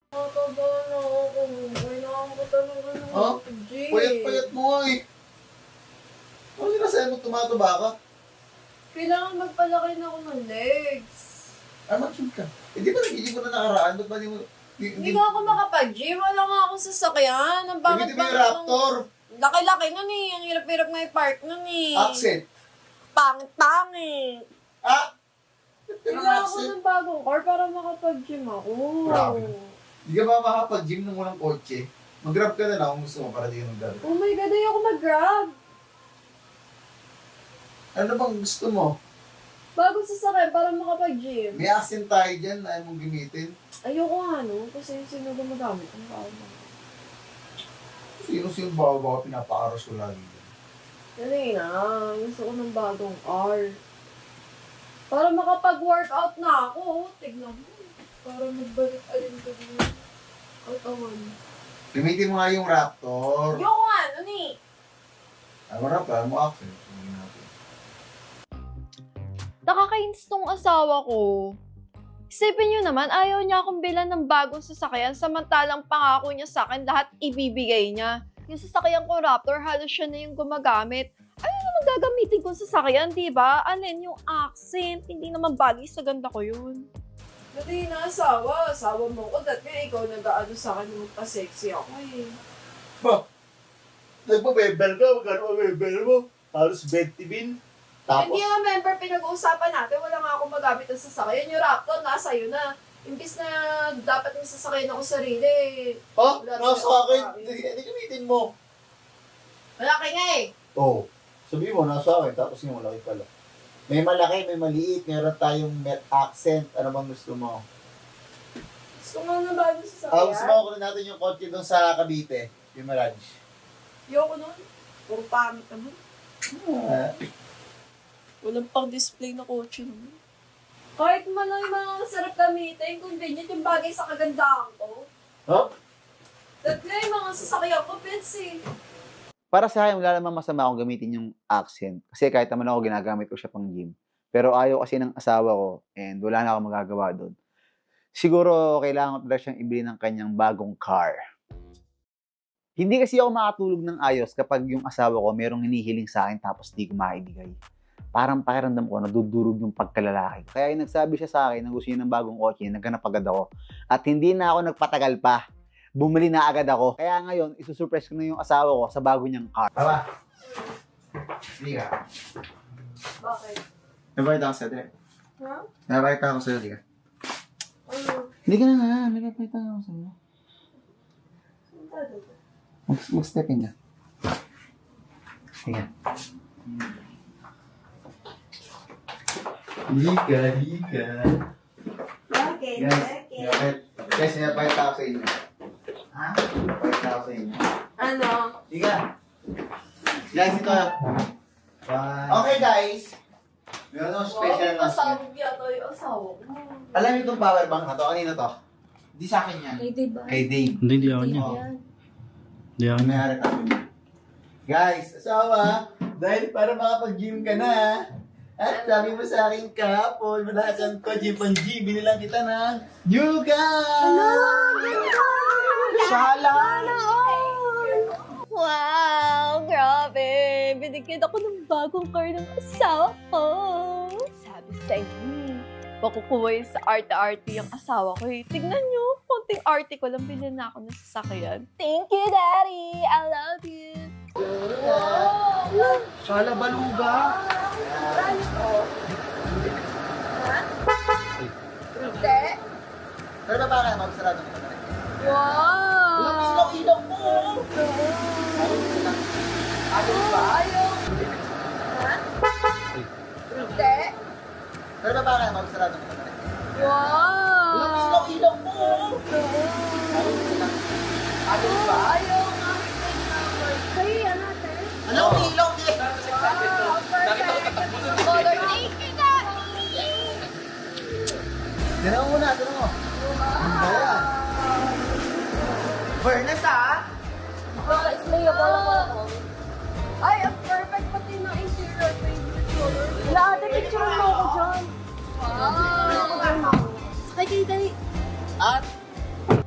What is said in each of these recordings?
Mataba na ako. Kailangan ko talaga ng Ha? gym. Payat-payat mo nga eh. Ano sinasabi mo tumataba ka? Kailangan magpalaki na ako ng legs. Ano mag-gym ka? Eh di ba nag-gym ko na nakaraan? Ba't ba di mo... Hindi nga ako makapag-gym. Wala nga akong sasakyan. Ang Gamitin mo yung Raptor. Laki-laki nun eh. Ang hirap-hirap nga yung park nun eh. Accent. Pangit-pangit. Ah! Pero Kailangan ko accent. ng bagong car para makapag-gym ako. Grabe. Hindi ka ba makapag-gym ng walang kotse? Mag-grab ka na lang kung gusto mo para di ka mag-grab. Oh my God, ayoko mag-grab. Ano bang gusto mo? Bagong sasakyan para makapag-gym. May accent tayo dyan na ayaw mong gamitin. Ayoko nga no, kasi sino gumagamit ang tao mo. Sino ba pinapaaros ko lagi dyan? Dali na, gusto ko ng bagong car. Para makapag-workout na ako. Tignan mo. Para magbalik alin ko din. Katawan. Gamitin mo nga yung Raptor. Ayoko nga, ano ni? Ano Raptor? Ano mo accent? Tingnan natin. Nakakainis tong asawa ko. Isipin nyo naman, ayaw niya akong bilan ng bagong sasakyan samantalang pangako niya sa akin lahat ibibigay niya. Yung sasakyan ko Raptor, halos siya na yung gumagamit. Ano naman gagamitin kong sasakyan, diba? Alin yung accent, hindi naman bagay sa ganda ko yun. Dali na, asawa. Asawa mo ko. Dati nga ikaw nag-aano sa akin yung pa-sexy ako eh. Ba? Nagpabebel ka? Magkano mabebel mo? Halos 20 bin. Tapos? Hindi nga member pinag-uusapan natin. Wala nga akong magamit ng sasakyan. Yung Raptor, nasa iyo na. Imbis na dapat yung sasakyan ako sarili. Ha? Wala Nasa tayong akin. kakain. Hindi gamitin mo. Malaki nga eh. Oo. Sabi mo, nasa akin. Tapos yung malaki pala. May malaki, may maliit. Meron tayong met accent. Ano bang gusto mo? Gusto nga na bago sasakyan. Gusto mo ko natin yung kotse doon sa Cavite. Yung Mirage. Ayoko nun. Puro pangit naman. Ah. Walang pang display na kotse naman. Kahit man lang yung mga sarap gamitin, convenient yung bagay sa kagandahan ko. Huh? Dati nga yung mga sasakyan ko, pets eh. Para sa akin, wala namang masama akong gamitin yung accent. Kasi kahit naman ako, ginagamit ko siya pang gym. Pero ayaw kasi ng asawa ko and wala na akong magagawa doon. Siguro, kailangan ko talaga siyang ibili ng kanyang bagong car. Hindi kasi ako makatulog ng ayos kapag yung asawa ko merong hinihiling sa akin tapos di ko maibigay. Parang pakiramdam ko, nadudurog yung pagkalalaki. Kaya yung nagsabi siya sa akin na gusto niya ng bagong kotse, naghanap agad ako. At hindi na ako nagpatagal pa. Bumili na agad ako. Kaya ngayon, isusurprise ko na yung asawa ko sa bago niyang car. Tama. Hindi ka. Bakit? Nabayad ako sa'yo, Dre. Ha? Nabayad ako sa'yo, di ka. Ano? Hindi ka na nga. Nabayad ako sa'yo. Mag-step in ka. Sige. Lika. Bakit? Bakit? Guys, nabayad ako sa inyo. Ha? Nabayad ako sa inyo. Ano? Lika. Guys, ito. Okay, guys. Meron akong special na. Pasabog yata yung asawa ko. Alam niyo itong power bank na to? Kanino to? Di sa akin yan. Kay Dave ba? Kay Dave. Hindi ako niya. Oo. Hindi ako niya. May-ari tayo niya. Guys, asawa, dahil para makapag-gym ka na, at sabi mo sa akin kahapon, malasan ko, gym pang G, binilang kita ng Yuga! Shala! Wow! Grabe! Binigyan ako ng bagong car ng asawa ko. Sabi sa inyo, makukuha yun sa arte-arte yung asawa ko eh. Tignan nyo, konting arte ko lang bilhin na ako ng sasakyan. Thank you, Daddy! I love you! Shala baluga! Hindi. Pero ba ka naman, sarado mo naman? Wow! Walang ilaw-ilaw mo! Ayaw ba? Ayaw. Ha? Hindi. Pero ba ka naman, sarado mo naman? Wow! Walang ilaw-ilaw mo! Ayaw ba? Ayaw nga. Sa'yo yan natin. Anong ilaw niya? Wow! Perfect. Color. Thank you, Daddy! Ganun muna, ganun mo. Ano ba yan? Furnace ah! It's layable ako. Ay, ang perfect pati ng interior favorite color. Wala, ate, picture mo ako dyan. Wow! Sakay kayo, dali. At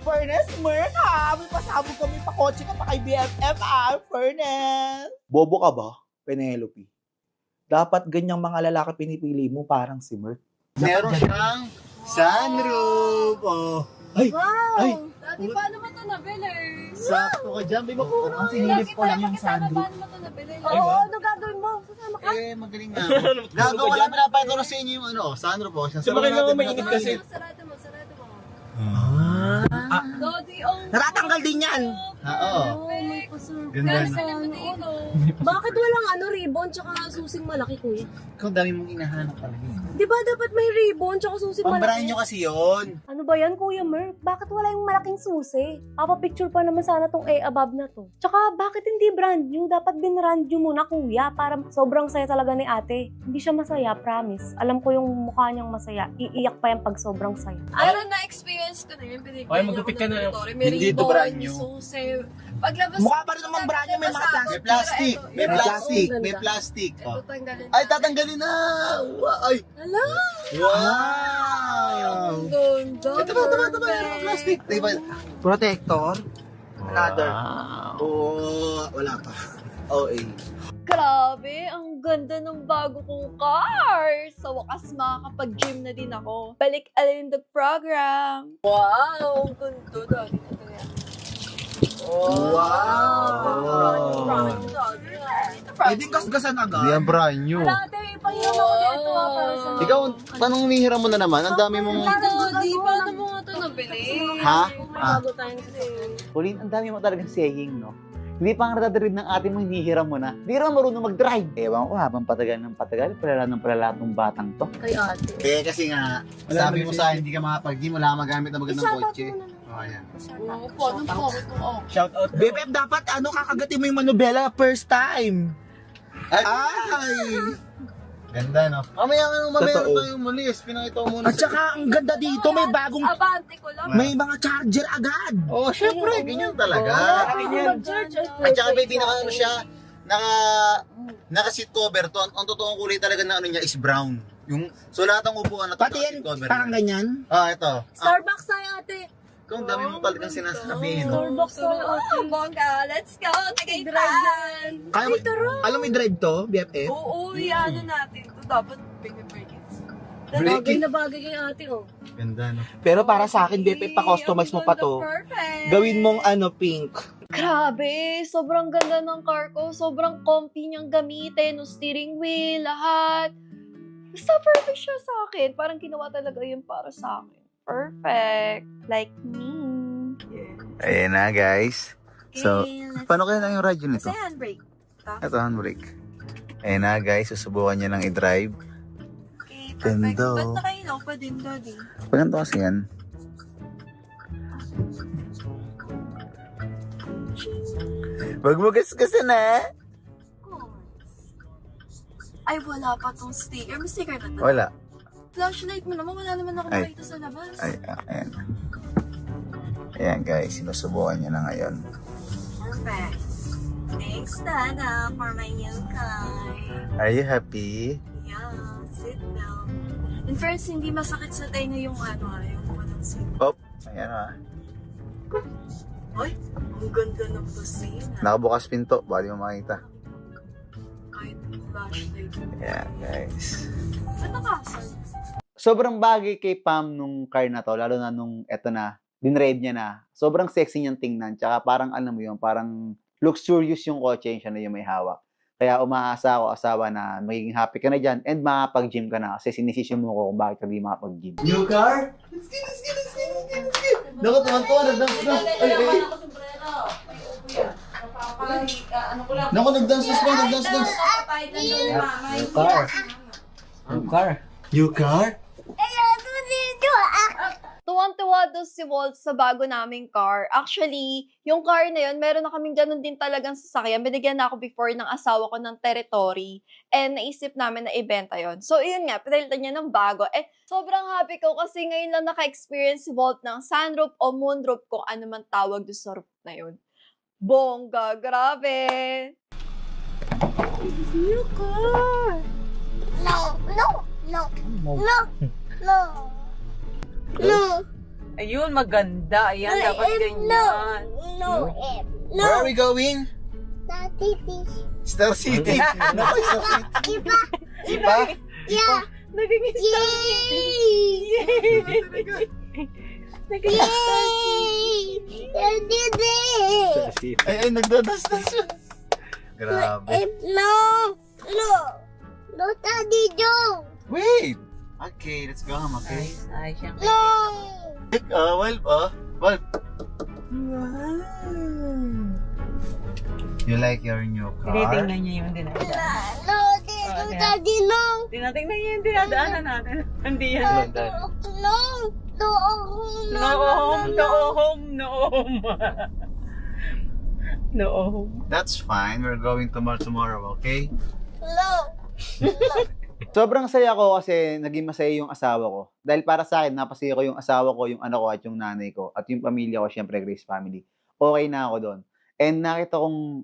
for Furnace, Merc, ha? May pasabog kami pa kotse ka pa kay BFF, ha? Furnace. Bobo ka ba, Penelope? Dapat ganyang mga lalaki pinipili mo parang si Merc. Meron siyang sunroof. Oh. Ay, Wow! Ay. Dati paano mo ito nabili? sakto ka dyan. May makuha. Ang sinilip ko lang yung sunroof. Paano mo ito nabili? Oo, ano gagawin mo? Sasama ka? Eh, magaling nga. Gagawa lang pinapakita ko sa inyo yung sunroof. Oh. Di ba kailangan mainit kasi? Sarado mo, sarado mo. Ah, Daddy, oh. natatanggal din yan. Oo. May pasurprise. Ganda, no? Dito. Bakit walang ribbon tsaka susing malaki, kuya? Ikaw, dami mong inahanap talaga. Di ba dapat may ribbon tsaka susing Pambrahan malaki? nyo kasi yun. Ano ba yan, Kuya Merc? Bakit wala yung malaking susi? Papapicture pa naman sana tong A above na to. Tsaka, bakit hindi brand new? Dapat binrand new muna, Kuya, para sobrang saya talaga ni ate. Hindi siya masaya, promise. Alam ko yung mukha niyang masaya. Iiyak pa yan pag sobrang saya. Ano na-experience ko na yun. Binigyan Ay, niya magupit ako ka ng na. territory. May Hindi to ribbon, brand new. susi. Paglabas Mukha pa rin naman brand new, may mga May plastic. May May plastic. plastic. May plastic. Ito Oh. tanggalin. Ay, tatanggalin na! Ay! Hala! Wow! Ganda. Ito ba, yung plastic. Diba? Protector. Another. Oo, wala pa. OA. Grabe, ang ganda ng bago kong car. Sa wakas makakapag-gym na din ako. Balik alin the program. Wow, ang ganda. Dali na to yan. Wow! Pwedeng gasgasan agad. Hindi yan brand new. Dati, pangyaman ko dito, person. Ikaw, tanong nihira mo na naman. Ang dami mong... Daddy, paano mo nga ito nabili? Ha? Bago tayong sasakyan. Pauline, ang dami mo talagang saying, no? Hindi pa nga natadrid ng ate mo, hinihiram mo na. Hindi rin marunong mag-drive. Ewan ko, habang patagal ng patagal, palala ng palala ng batang to. Kay ate. Eh, kasi nga, sabi mo sa akin, hindi ka makapag-gym, wala kang magamit na magandang Shoutout kotse. mo na naman. Oh, ayan. Oo, paano po ako? Shout out. BFF, dapat kakagatin mo yung manubela first time. Ay! Ay! Ganda, no? Mamaya Totoo. tayo umalis. Pinakita ko muna. At saka, ang ganda dito, may bagong, Abante ko lang. may mga charger agad. Oh, syempre, ganyan talaga. Mag-church. At saka may pinaka ano siya, naka seat cover to. Ang totoong kulay talaga na ano niya is brown. Yung so lahat ng upuan na to Pati naka-seat yan, cover. parang ganyan. Ah, ito. Starbucks tayo, ate. Kung dami mo talagang sinasabi, no? Starbucks tayo, ate. Bongga, let's go! Tagaytan! Kaya mo, alam mo i-drive to, BFF? Oo, ano natin. Ito dapat break it. Bagay na bagay kay ate, oh. Ganda, no? Pero para sa akin, BFF, pa-customize mo pa to. Perfect! Gawin mong pink. Grabe, sobrang ganda ng car ko. Sobrang comfy niyang gamitin. No steering wheel, lahat. Basta perfect siya sa akin. Parang ginawa talaga yun para sa akin. Perfect. Like me. Ayan na, guys. So, paano kaya na yung radyo nito? Kasi handbrake. Ito, handbrake. Ayan na, guys. Susubukan niya lang i-drive. Okay, Ganda, perfect. Ba't oh. nakailaw pa din, Daddy? Ganito kasi yan. Wag mo gasgasan na. Ay, wala pa tong sticker. May sticker na to. Wala. Flashlight mo naman. Wala naman ako Ay. makita sa labas. Ay, ayan. Ayan, guys. Sinusubukan niya na ngayon. Perfect. Thanks, Dada, for my new car. Are you happy? Yeah, sit down. In fairness, hindi masakit sa tenga yung yung walang seat. Oh, ayan ah. Ay, ang ganda ng kusina. Nakabukas pinto. Baka di mo makita. Kahit flashlight. Ayan, guys. Ba't nakasan? Sobrang bagay kay Pam nung car na to, lalo na nung eto na, dinride niya na. Sobrang sexy niyang tingnan, tsaka parang alam mo yun, parang luxurious yung kotse siya na yung may hawak. Kaya umaasa ako, asawa, na magiging happy ka na dyan and makapag-gym ka na kasi sinisisi mo ko kung bakit ka di makapag-gym. New car? Let's go, let's go, let's go, let's go, let's go. Naku, tuwan-tuwa, nagdance-dance. Ay, ay. Naku, nagdance-dance pa, nagdance-dance. New car. New car. New car? Tuwang-tuwa doon si Walt sa bago naming car. Actually, yung car na yun, meron na kaming ganun din talagang sasakyan. Binigyan na ako before ng asawa ko ng territory. And naisip namin na ibenta yon. So, yun nga, pinalitan niya ng bago. Sobrang happy ko kasi ngayon lang naka-experience si Walt ng sunroof o moonroof kung ano man tawag doon sa roof na yun. Bongga, grabe! New car! No! Ayun, maganda. Ayan, dapat ganyan. Where are we going? Star City. Naku, Star City. Ipa? Yeah. Naging Star City. Yay! Naging Star City. Ay, nagdadas-das yun. Grabe. No, Daddy Joe. Wait! Okay, let's go home, okay? Ay, siyang Valve, Valve. You like your new car? Tinitingnan niya yung dinadaanan. No, Daddy, no. Tinatingnan niya yung dinadaanan natin. Hindi yan. No, No home, no home, no home. No home. That's fine. We're going tomorrow, okay? No. Sobrang saya ko kasi naging masaya yung asawa ko. Dahil para sa akin, napasaya ko yung asawa ko, yung anak ko at yung nanay ko. At yung pamilya ko, syempre Grace family. Okay na ako doon. And nakita kong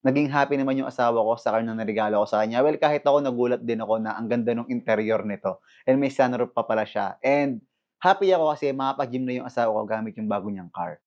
naging happy naman yung asawa ko sa kanya na regalo ko sa kanya. Well, kahit ako nagulat din ako na ang ganda ng interior nito. And may sunroof pa pala siya. And happy ako kasi makapag-gym na yung asawa ko gamit yung bago niyang car.